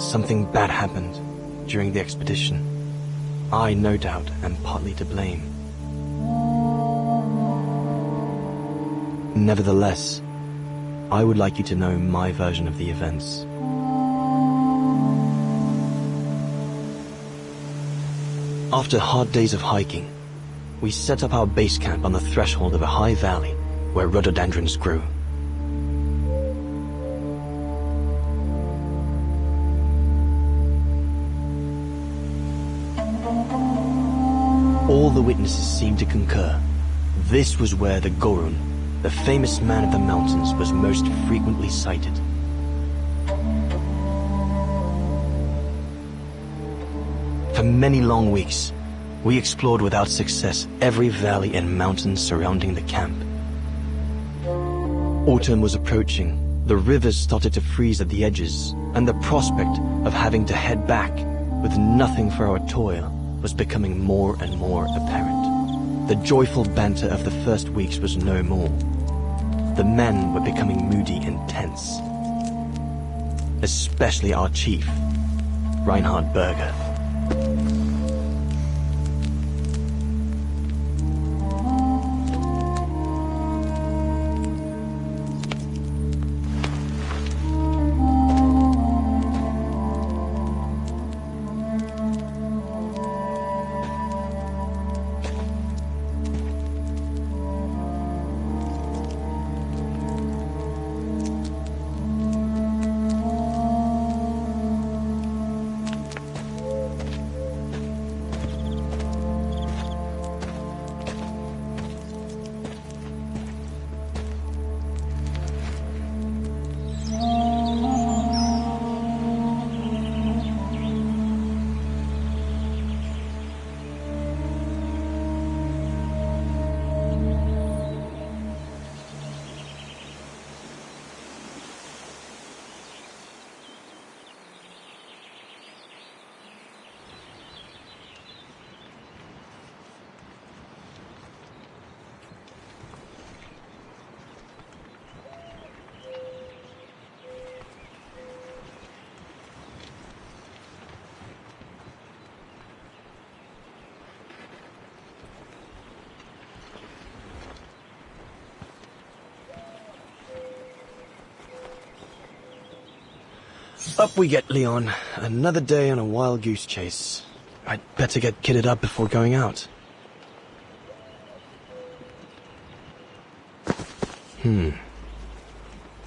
Something bad happened during the expedition. I, no doubt, am partly to blame. Nevertheless, I would like you to know my version of the events. After hard days of hiking, we set up our base camp on the threshold of a high valley where rhododendrons grew. All the witnesses seemed to concur. This was where the Gorun, the famous man of the mountains, was most frequently sighted. For many long weeks, we explored without success every valley and mountain surrounding the camp. Autumn was approaching, the rivers started to freeze at the edges, and the prospect of having to head back with nothing for our toil was becoming more and more apparent. The joyful banter of the first weeks was no more. The men were becoming moody and tense. Especially our chief, Reinhard Berger. Up we get, Leon. Another day on a wild goose chase. I'd better get kitted up before going out.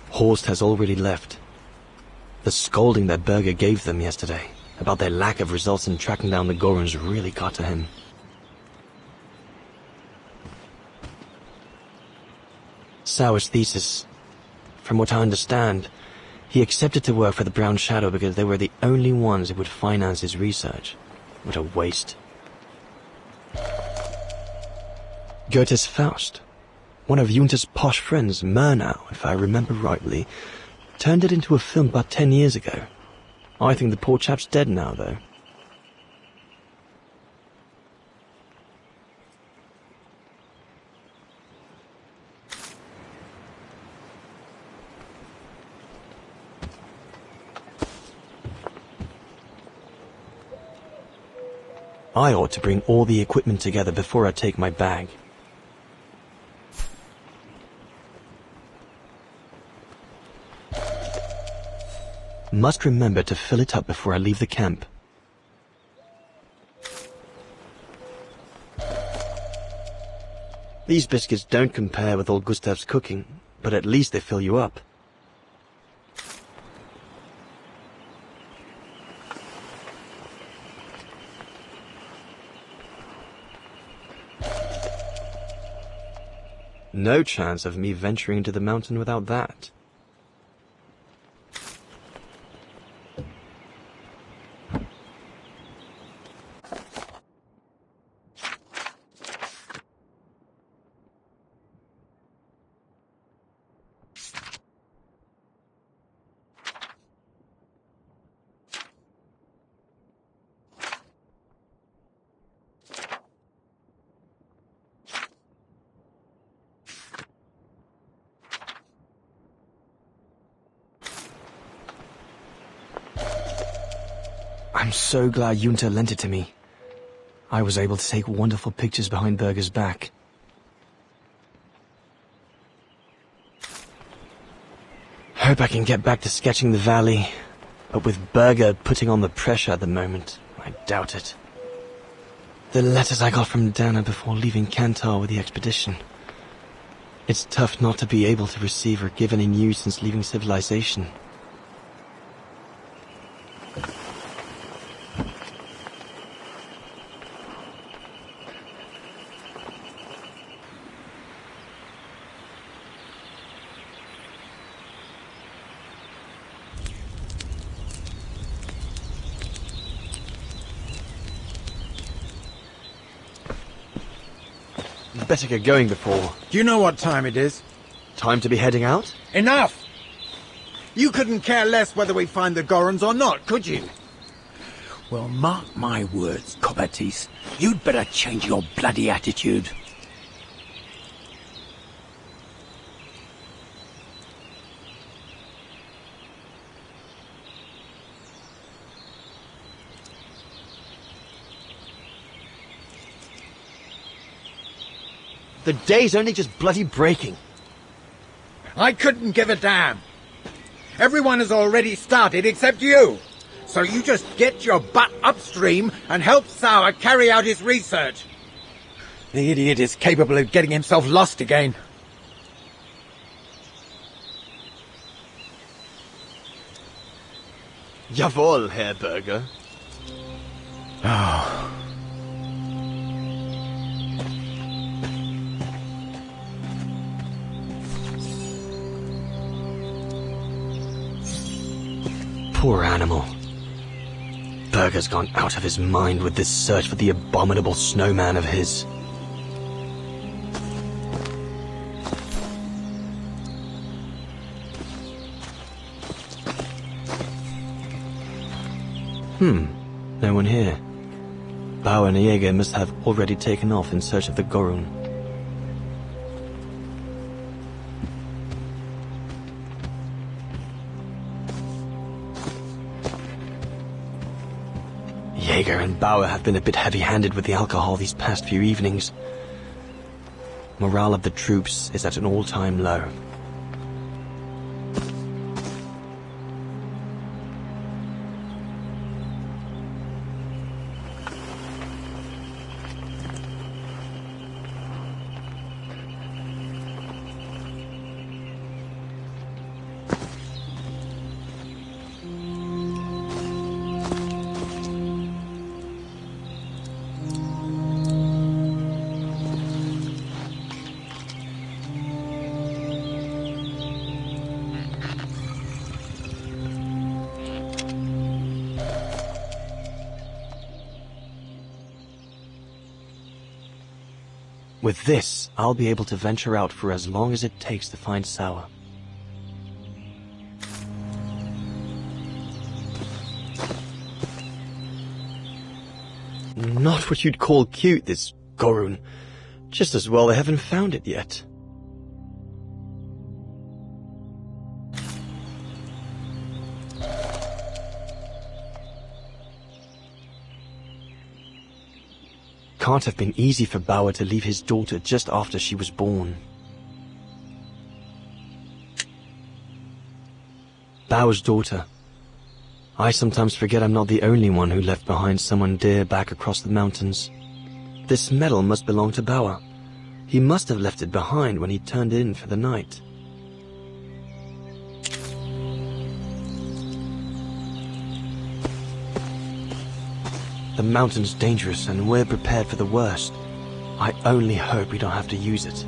Horst has already left. The scolding that Berger gave them yesterday about their lack of results in tracking down the Goruns really got to him. Sauer's thesis. From what I understand, he accepted to work for the Brown Shadow because they were the only ones who would finance his research. What a waste. Goethe's Faust, one of Junter's posh friends, Murnau, if I remember rightly, turned it into a film about 10 years ago. I think the poor chap's dead now, though. I ought to bring all the equipment together before I take my bag. Must remember to fill it up before I leave the camp. These biscuits don't compare with old Gustav's cooking, but at least they fill you up. No chance of me venturing into the mountain without that. I'm so glad Junta lent it to me. I was able to take wonderful pictures behind Berger's back. Hope I can get back to sketching the valley, but with Berger putting on the pressure at the moment, I doubt it. The letters I got from Dana before leaving Kantar with the expedition. It's tough not to be able to receive or give any news since leaving civilization. Better get going before... Do you know what time it is? Time to be heading out? Enough! You couldn't care less whether we find the Gorons or not, could you? Well, mark my words, Copperteeth. You'd better change your bloody attitude. The day's only just bloody breaking. I couldn't give a damn. Everyone has already started except you. So you just get your butt upstream and help Sauer carry out his research. The idiot is capable of getting himself lost again. Jawohl, Herr Berger. Oh. Poor animal. Berger's gone out of his mind with this search for the abominable snowman of his. No one here. Bauer and Jäger must have already taken off in search of the Gorun. Jäger and Bauer have been a bit heavy-handed with the alcohol these past few evenings. Morale of the troops is at an all-time low. With this, I'll be able to venture out for as long as it takes to find Sauer. Not what you'd call cute, this Gorun. Just as well they haven't found it yet. Can't have been easy for Bauer to leave his daughter just after she was born. Bauer's daughter. I sometimes forget I'm not the only one who left behind someone dear back across the mountains. This medal must belong to Bauer. He must have left it behind when he turned in for the night. The mountain's dangerous and we're prepared for the worst. I only hope we don't have to use it.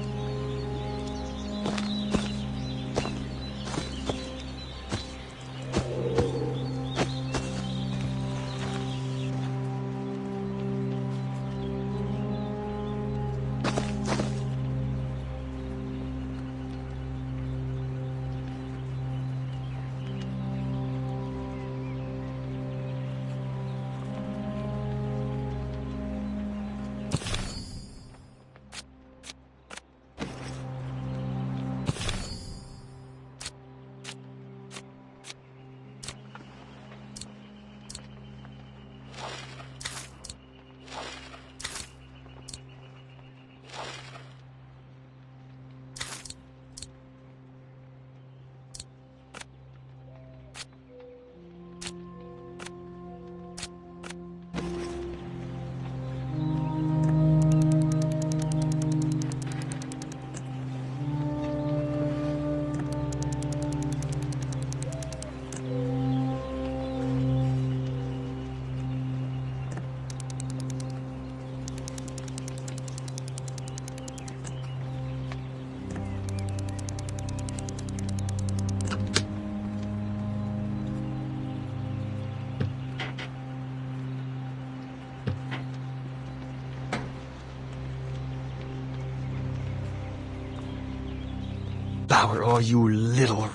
Sour, are you little...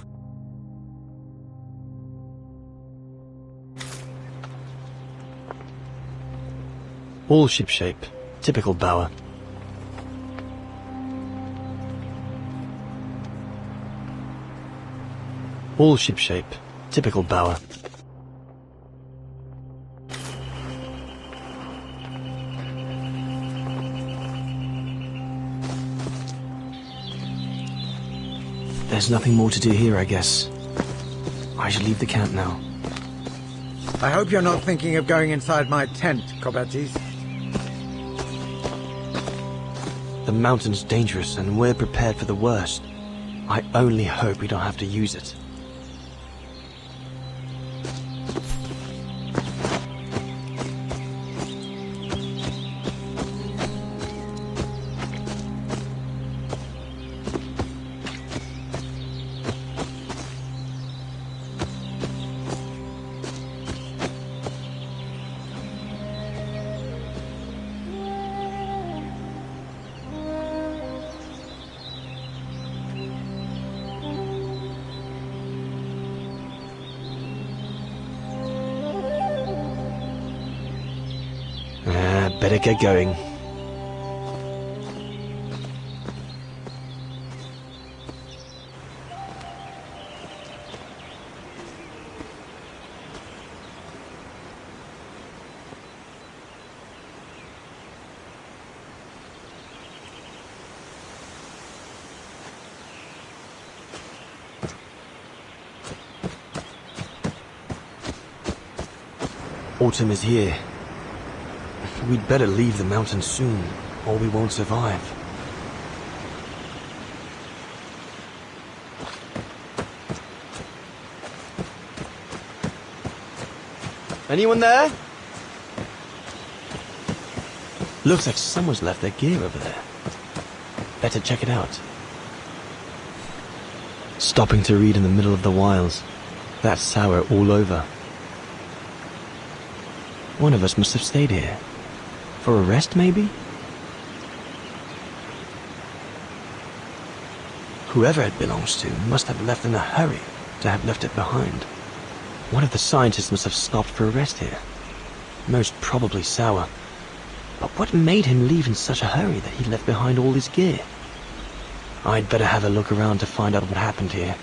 All shipshape. Typical Bauer. All shipshape. Typical Bauer. There's nothing more to do here, I guess. I should leave the camp now. I hope you're not thinking of going inside my tent, Kobatis. The mountain's dangerous and we're prepared for the worst. I only hope we don't have to use it. Better get going. Autumn is here. We'd better leave the mountain soon, or we won't survive. Anyone there? Looks like someone's left their gear over there. Better check it out. Stopping to read in the middle of the wilds. That's sour all over. One of us must have stayed here. For a rest, maybe? Whoever it belongs to must have left in a hurry to have left it behind. One of the scientists must have stopped for a rest here. Most probably Sour. But what made him leave in such a hurry that he left behind all his gear? I'd better have a look around to find out what happened here.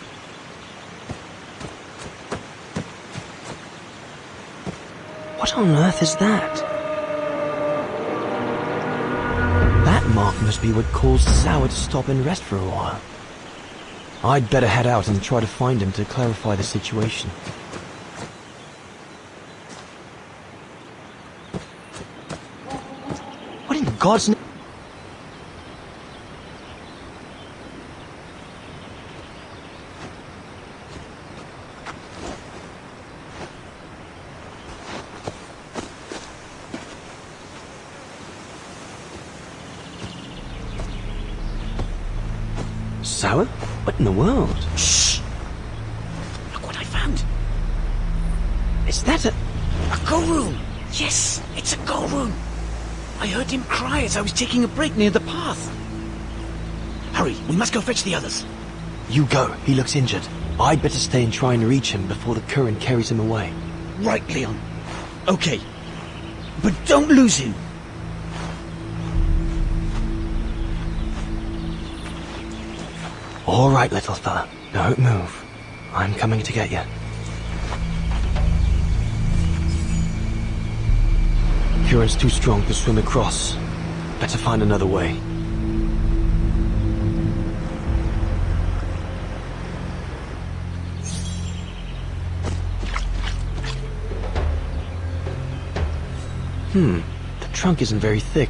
What on earth is that? That mark must be what caused Sour to stop and rest for a while. I'd better head out and try to find him to clarify the situation. What in God's name? Sour? What in the world? Shh! Look what I found. Is that a... A go room! Yes, it's a go room. I heard him cry as I was taking a break near the path. Hurry, we must go fetch the others. You go. He looks injured. I'd better stay and try and reach him before the current carries him away. Right, Leon. Okay. But don't lose him. All right, little fella. Don't move. I'm coming to get you. Current's too strong to swim across. Better find another way. The trunk isn't very thick.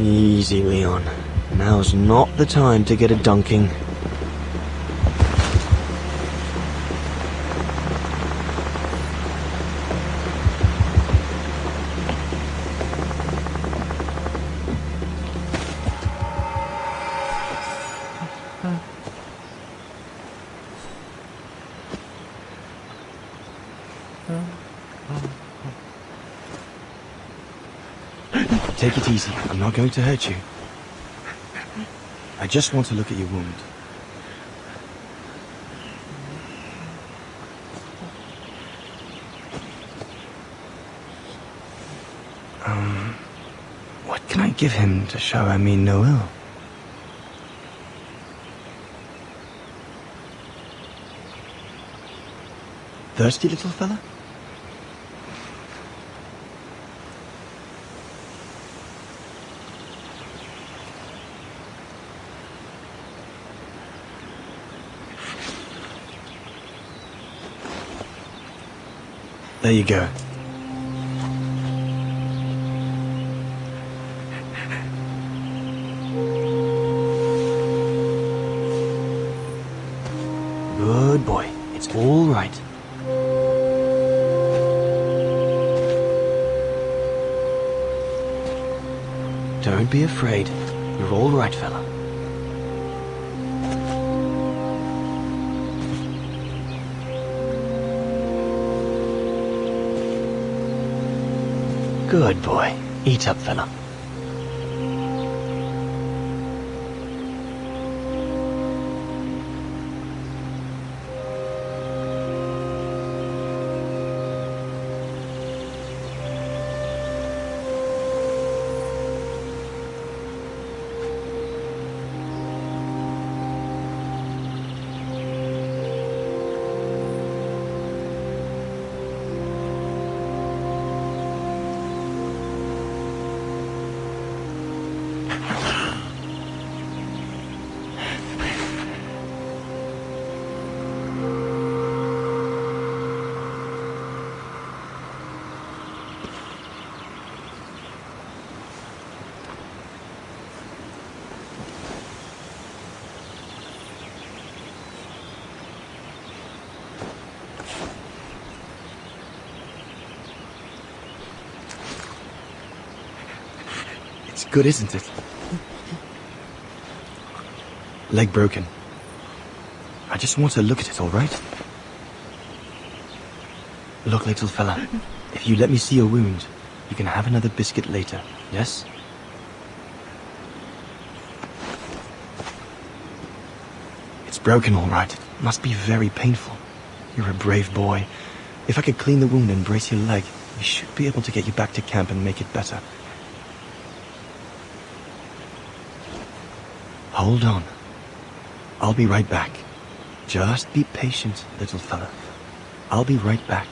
Easy, Leon. Now's not the time to get a dunking. Take it easy. I'm not going to hurt you. I just want to look at your wound. What can I give him to show I mean no ill? Thirsty, little fella? There you go. Good boy. It's all right. Don't be afraid. You're all right, fella. Good boy. Eat up, fella. It's good, isn't it? Leg broken. I just want to look at it, all right? Look, little fella, if you let me see your wound, you can have another biscuit later, yes? It's broken, all right. It must be very painful. You're a brave boy. If I could clean the wound and brace your leg, we should be able to get you back to camp and make it better. Hold on. I'll be right back. Just be patient, little fella. I'll be right back.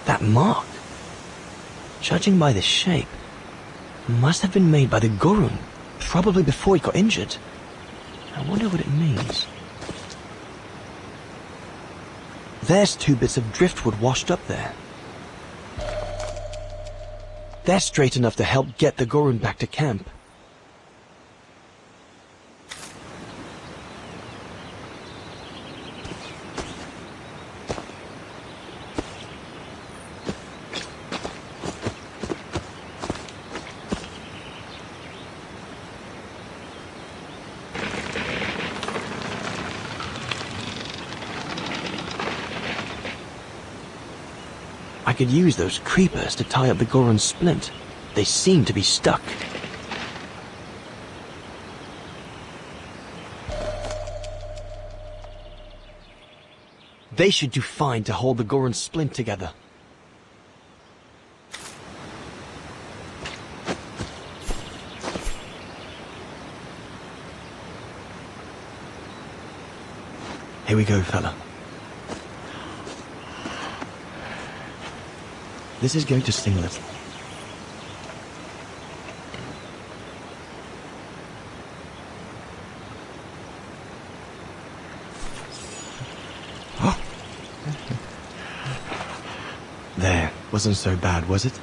That mark, judging by the shape, must have been made by the Gorun, probably before he got injured. I wonder what it means. There's 2 bits of driftwood washed up there. They're straight enough to help get the Gorun back to camp. I could use those creepers to tie up the Gorun's splint. They seem to be stuck. They should do fine to hold the Gorun's splint together. Here we go, fella. This is going to sting a little. wasn't so bad, was it?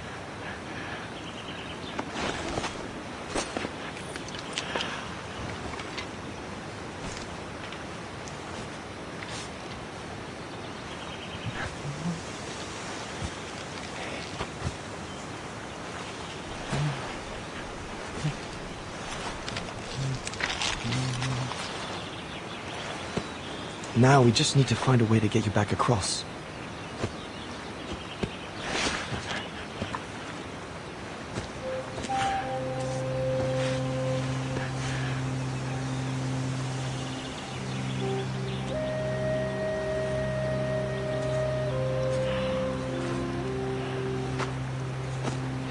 Now we just need to find a way to get you back across.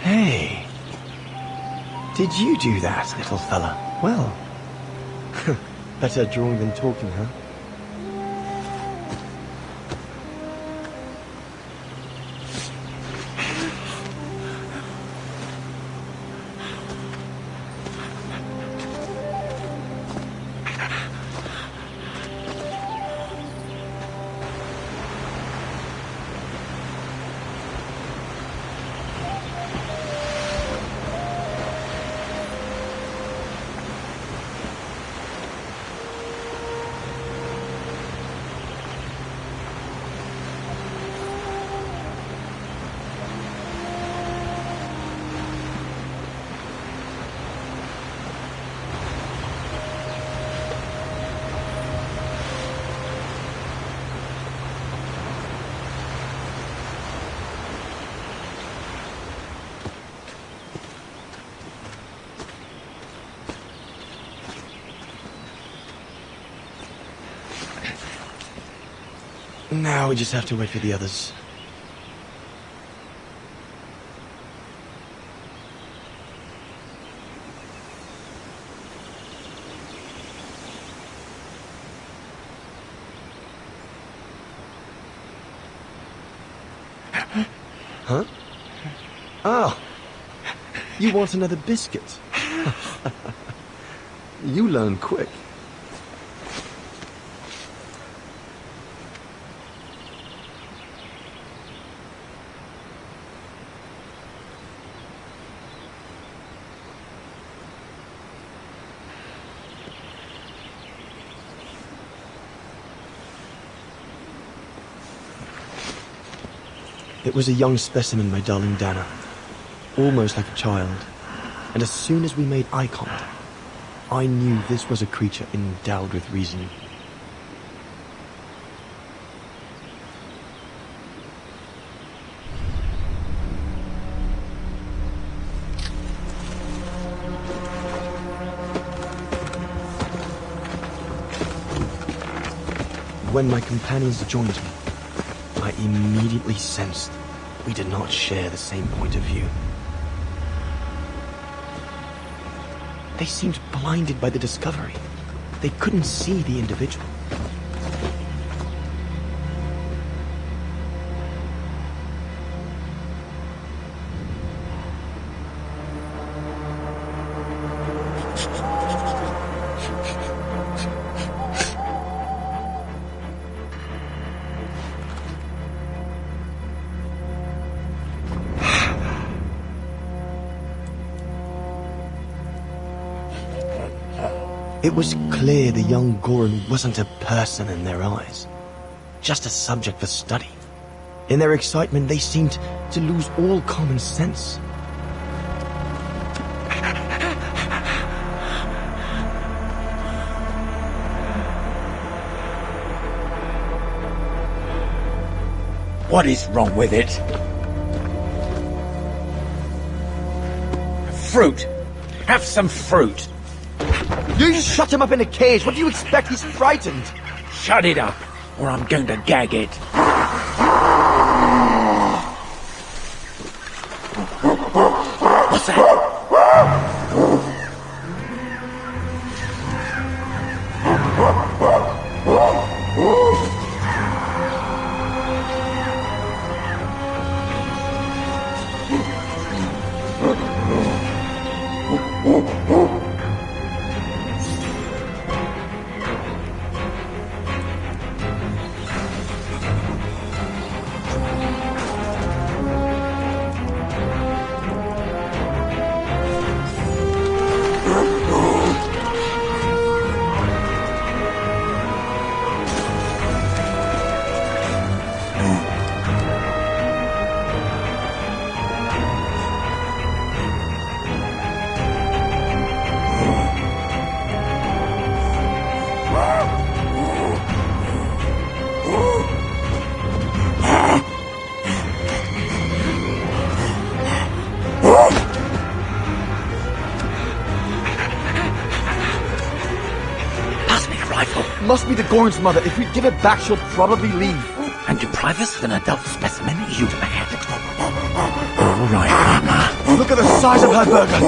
Hey, did you do that, little fella? Well, better drawing than talking, huh? Now we just have to wait for the others. Huh? Oh, you want another biscuit? You learn quick. It was a young specimen, my darling Dana. Almost like a child. And as soon as we made eye contact, I knew this was a creature endowed with reason. When my companions joined me, I immediately sensed we did not share the same point of view. They seemed blinded by the discovery. They couldn't see the individual. It was clear the young Goran wasn't a person in their eyes, just a subject for study. In their excitement, they seemed to lose all common sense. What is wrong with it? Fruit. Have some fruit. You just shut him up in a cage. What do you expect? He's frightened. Shut it up, or I'm going to gag it. What's that? must be the Gorn's mother. If we give it back, she'll probably leave. And deprive us of an adult specimen, you mad? All right, Mama. Look at the size of her, Burger.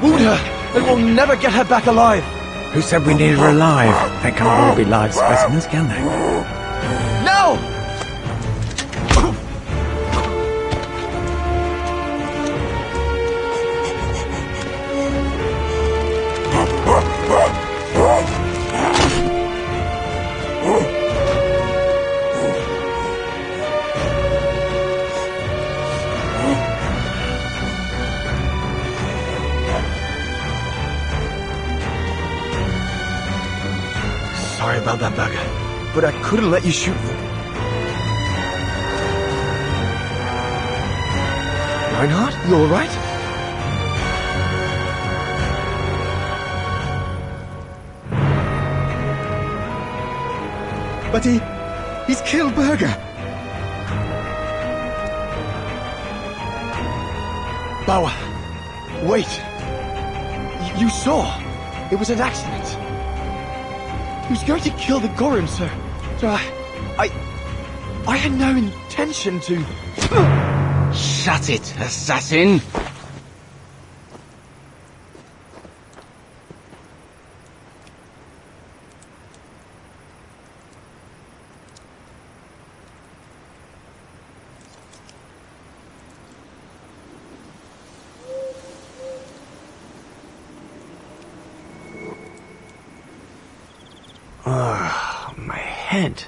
Wound her, and we'll never get her back alive. Who said we need her alive? They can't all be live specimens, can they? No! Sorry about that, Burger, but I couldn't let you shoot them. Reinhard, you all right? But he's killed Burger. Bauer, wait. You saw. It was an accident. He was going to kill the Gorin, sir. So I had no intention to... Shut it, assassin! My head.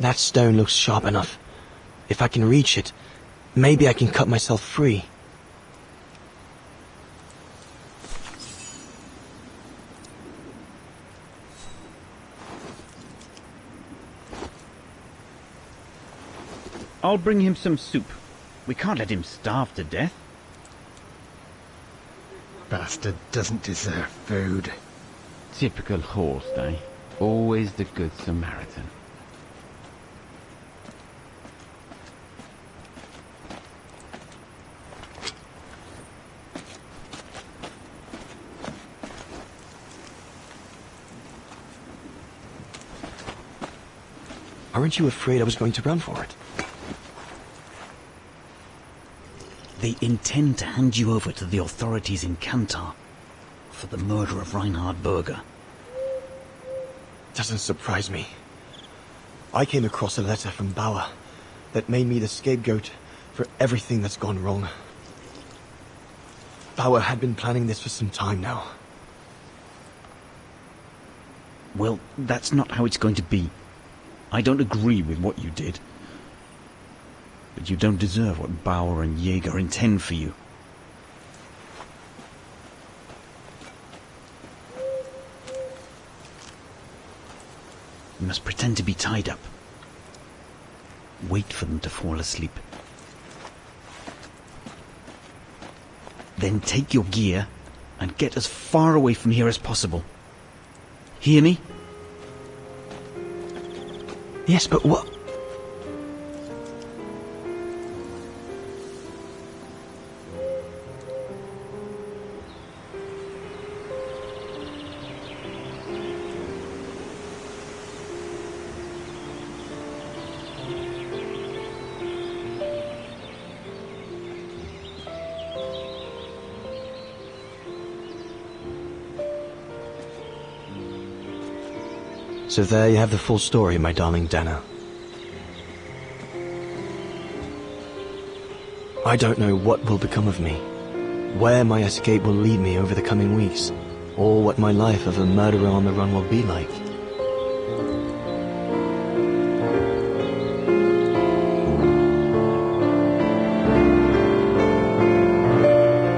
That stone looks sharp enough. If I can reach it, maybe I can cut myself free. I'll bring him some soup. We can't let him starve to death. Bastard doesn't deserve food. Typical horse, eh? Always the good Samaritan. Aren't you afraid I was going to run for it? They intend to hand you over to the authorities in Kantar for the murder of Reinhard Berger. Doesn't surprise me. I came across a letter from Bauer that made me the scapegoat for everything that's gone wrong. Bauer had been planning this for some time now. Well, that's not how it's going to be. I don't agree with what you did. But you don't deserve what Bauer and Jaeger intend for you. You must pretend to be tied up. Wait for them to fall asleep. Then take your gear and get as far away from here as possible. Hear me? Yes, but what? So there you have the full story, my darling Dana. I don't know what will become of me, where my escape will lead me over the coming weeks, or what my life of a murderer on the run will be like.